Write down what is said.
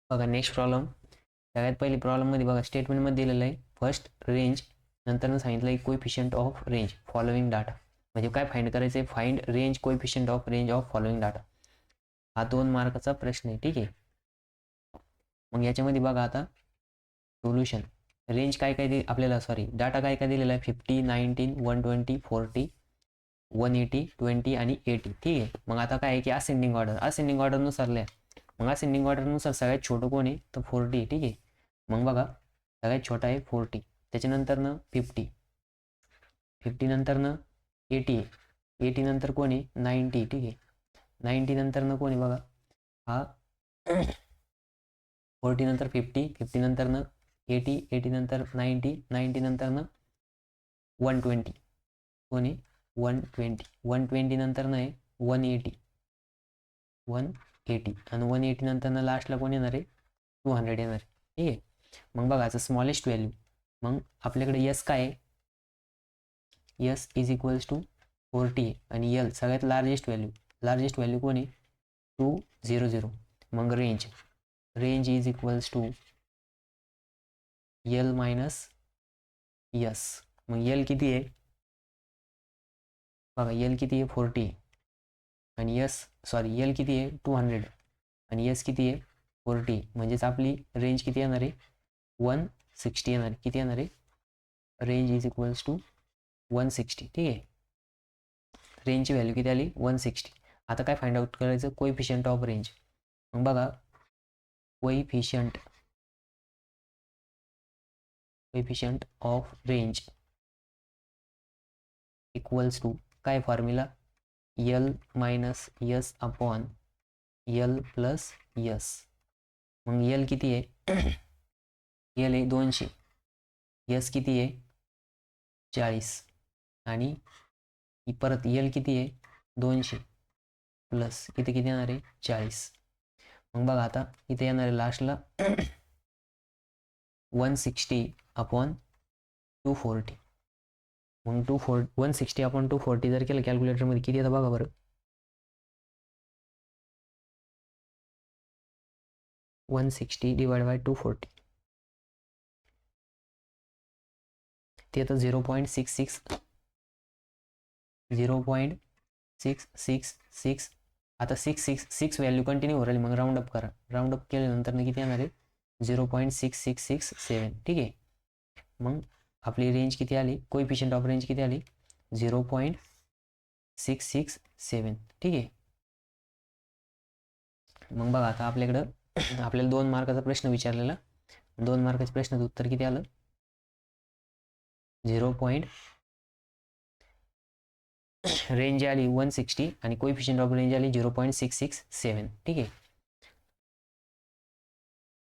बघा next problem. सगळ्यात पहिली प्रॉब्लेममध्ये बघा स्टेटमेंटमध्ये दिलेलं आहे फर्स्ट रेंज, नंतर सांगितलं आहे coefficient of range following data. म्हणजे काय फाइंड करायचं आहे? Find range coefficient of range of following data. हा 2 मार्काचा प्रश्न आहे. ठीक आहे. मग याच्यामध्ये बघा आता सोल्युशन. रेंज काय काय आपल्याला डाटा काय काय दिलेला आहे? 50, 19, 120, 40, 180, 20 आणि 80. ठीक आहे. मग आता काय आहे की असेंडिंग ऑर्डरनुसार लिहा. मग असेंडिंग ऑर्डरनुसार सगळ्यात छोटं कोण आहे? तर 40 आहे. ठीक आहे. मग बघा सगळ्यात छोटा आहे 40, त्याच्यानंतरनं 50, 50 नंतरनं 80, 80 नंतर कोण आहे? 90. ठीक आहे. 90 नंतरनं कोण आहे बघा हा 40 नंतर 50, 50 नंतरनं 80, 80 नंतर 90, 90 नंतरनं 120. कोण आहे? 120. 120 नंतरनं आहे 180, 180 आणि 180 नंतरनं लास्टला कोण येणार आहे? 200 येणार आहे. ठीक आहे. मग बघा आता स्मॉलेस्ट व्हॅल्यू. मग आपल्याकडे यस काय आहे? यस इज इक्वल्स टू 40 आहे आणि यल सगळ्यात लार्जेस्ट व्हॅल्यू कोण आहे? 200. मग range is equals to L minus S. मग यल किती आहे बघा? यल किती आहे? 40 आणि यल किती आहे? 200 आणि यस किती आहे? 40. म्हणजेच आपली रेंज किती येणार आहे? 160 येणार आहे. किती येणार आहे? Range is equals to 160. ठीक आहे. रेंजची व्हॅल्यू किती आली? 160. आता काय फाइंड आउट करायचं? Coefficient of range. मग बघा coefficient of range equals to काय formula? L minus S upon L plus S. मग यल किती आहे? यल आहे 200, यस किती आहे? 40 आणि परत यल किती आहे? 200 प्लस इथे किती येणार आहे? 40. मग बघा आता इथे येणार आहे लास्टला 160 अपॉन 240. मग 160 अपॉन 240 जर केलं कॅल्क्युलेटरमध्ये किती येतं बघा बरं? 160 डिवाइड बाय 240 ते येतं 0.666. आता 666 व्हॅल्यू कंटिन्यू हो राहिली. मग राऊंड अप करा. राऊंड अप केल्यानंतर किती येणार आहे? 0.6667. ठीक आहे. मग आपली रेंज किती आली? कोइफिशियंट ऑफ रेंज किती आली? 0.667. ठीक आहे. मग बघा आता आपल्याकडं आपल्याला 2 मार्काचा प्रश्न विचारलेला. 2 मार्काच्या प्रश्नाचं उत्तर किती आलं? 0. रेंज आली 160 आणि कोइफिशियंट ऑफ रेंज आली 0.667. ठीक आहे.